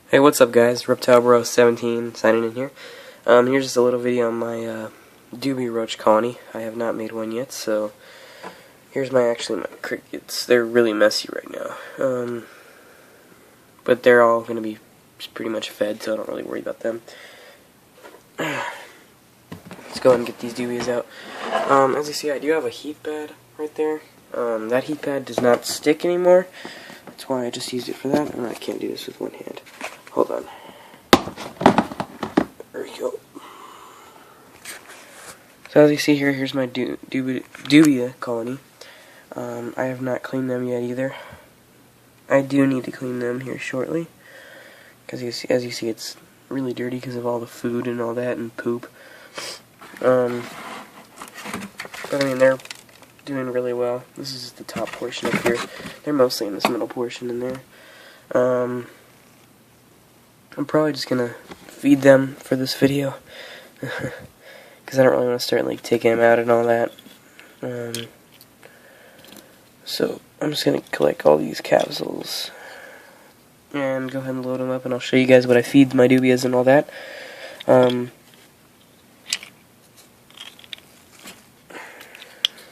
Hey, what's up guys? Reptile Bro 17 signing in here. Here's just a little video on my Dubia Roach colony. I have not made one yet, so here's my crickets. They're really messy right now. But they're all going to be pretty much fed, so I don't really worry about them. Let's go ahead and get these dubias out. As you see, I do have a heat pad right there. That heat pad does not stick anymore. That's why I just used it for that, and I can't do this with one hand. Hold on. There we go. So as you see here, here's my dubia colony. I have not cleaned them yet either. I do need to clean them here shortly, because as you see, it's really dirty because of all the food and all that and poop. But I mean, they're doing really well. This is the top portion up here. They're mostly in this middle portion in there. I'm probably just gonna feed them for this video, because I don't really want to start like taking them out and all that. So I'm just gonna collect all these capsules and go ahead and load them up, and I'll show you guys what I feed my dubias and all that. Here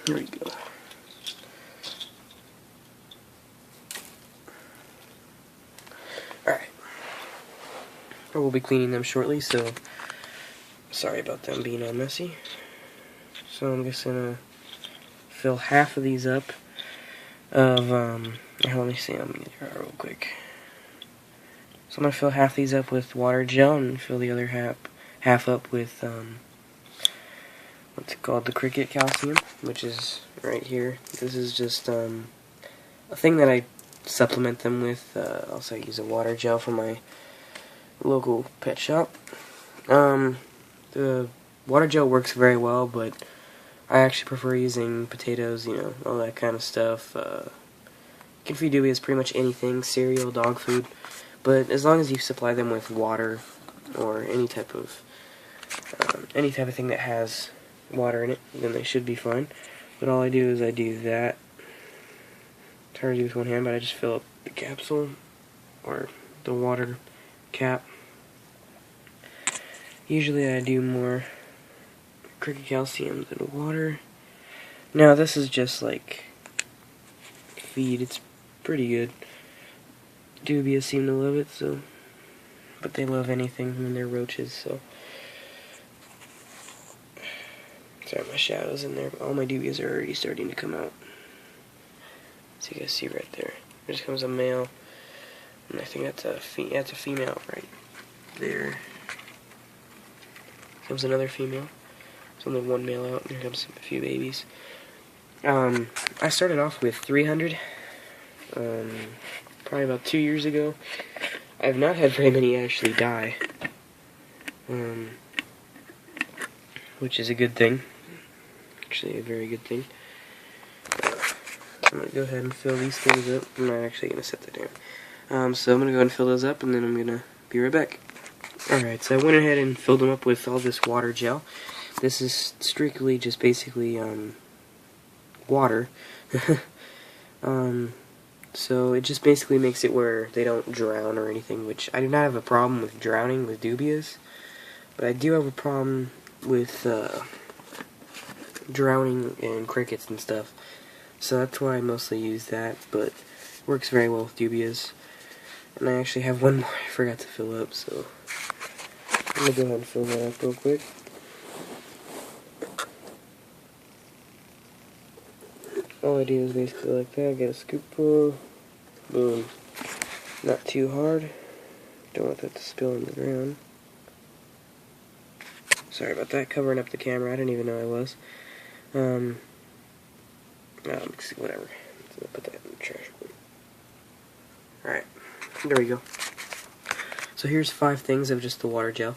we go. Alright. We'll be cleaning them shortly, so sorry about them being all messy. So I'm just gonna fill half of these up of, here, let me see, let me get it out real quick. So I'm gonna fill half these up with water gel and fill the other half up with, what's it called, the cricket calcium, which is right here. This is just, a thing that I supplement them with. Also I use a water gel from my local pet shop. The water gel works very well, but I actually prefer using potatoes, you know, all that kind of stuff. You can feed dubias pretty much anything, cereal, dog food, but as long as you supply them with water or any type of thing that has water in it, then they should be fine. But all I do is I do that. It's hard to do with one hand, but I just fill up the capsule or the water cap. Usually I do more cricket calcium than water. Now this is just like feed. It's pretty good. Dubias seem to love it, so, but they love anything when they're roaches, so. Sorry, my shadow's in there, but all my dubias are already starting to come out. So you guys see right there. There just comes a male, and I think that's a female right there. Comes another female. There's only one male out, and here comes a few babies. I started off with 300, probably about 2 years ago. I have not had very many actually die, which is a good thing. Actually, a very good thing. I'm going to go ahead and fill these things up. I'm not actually going to set that down. So I'm going to go ahead and fill those up, and then I'm going to be right back. Alright, so I went ahead and filled them up with all this water gel. This is strictly just basically water. So it just basically makes it where they don't drown or anything, which I do not have a problem with drowning with dubias, but I do have a problem with drowning in crickets and stuff. So that's why I mostly use that, but it works very well with dubias. And I actually have one more I forgot to fill up, so I'm going to go ahead and fill that up real quick. All I do is basically like that, get a scoopful, boom. Not too hard, don't want that to spill on the ground. Sorry about that, covering up the camera, I didn't even know I was. Whatever, so put that in the trash. Alright, there we go. So here's 5 things of just the water gel.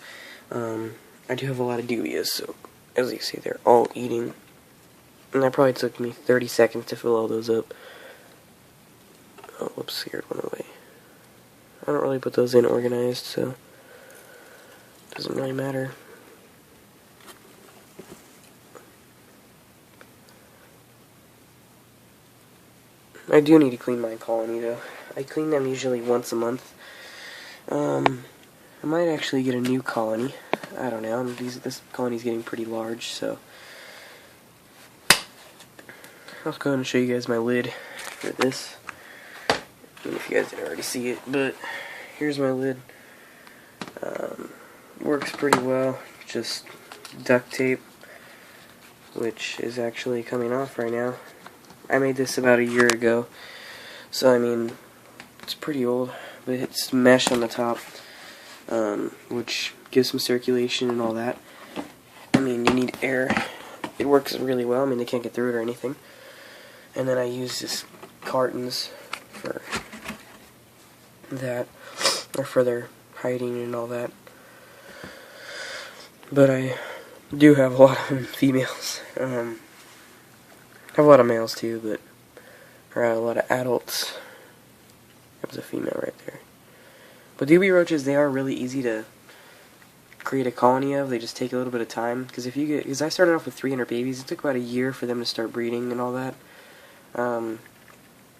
I do have a lot of dubias, so as you see, they're all eating. And that probably took me 30 seconds to fill all those up. Oh, whoops, scared one away. I don't really put those in organized, so it doesn't really matter. I do need to clean my colony, though. I clean them usually once a month. I might actually get a new colony. I don't know. This colony's getting pretty large, so I'll go ahead and show you guys my lid for this. I don't know if you guys didn't already see it, but here's my lid. Works pretty well. Just duct tape, which is actually coming off right now. I made this about a year ago, so I mean, it's pretty old, but it's mesh on the top, which gives some circulation and all that. I mean, you need air. It works really well. I mean, they can't get through it or anything. And then I use this cartons for that, or for their hiding and all that. But I do have a lot of females. I have a lot of males too, but a lot of adults. That was a female right there. But Dubia roaches, they are really easy to create a colony of. They just take a little bit of time. Because I started off with 300 babies. It took about a year for them to start breeding and all that.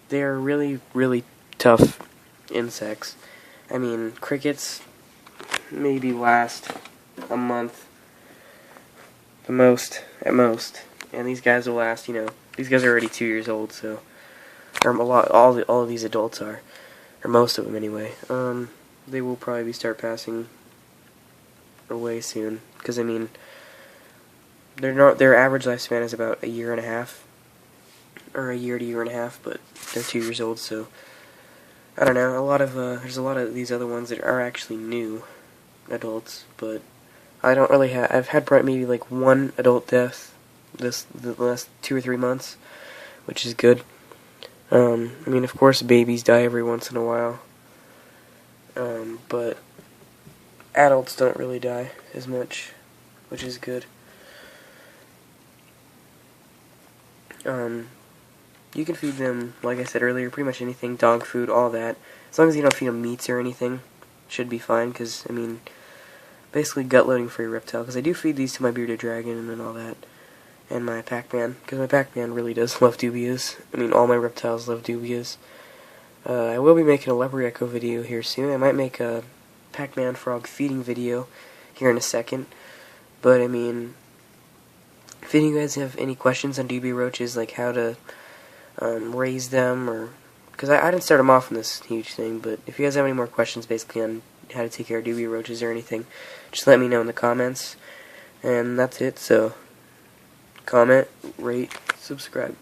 They are really, really tough insects. I mean, crickets maybe last a month, at most, and these guys will last. These guys are already 2 years old, so all of these adults are, or most of them anyway. They will probably start passing away soon, because I mean, their average lifespan is about a year and a half, or a year to year and a half, but they're 2 years old, so I don't know. There's a lot of these other ones that are actually new adults, but I don't really have. I've had probably maybe like one adult death the last 2 or 3 months, which is good. I mean, of course, babies die every once in a while, but adults don't really die as much, which is good. You can feed them, like I said earlier, pretty much anything, dog food, all that. As long as you don't feed them meats or anything, should be fine, because, I mean, basically gut loading for your reptile, because I do feed these to my bearded dragon and all that, and my Pac-Man, because my Pac-Man really does love dubias. I mean, all my reptiles love dubias. I will be making a leopard echo video here soon. I might make a Pac-Man frog feeding video here in a second, but, I mean, if any of you guys have any questions on Dubia roaches, like how to raise them, or because I didn't start them off in this huge thing, but if you guys have any more questions basically on how to take care of Dubia roaches or anything, just let me know in the comments. And that's it, so comment, rate, subscribe.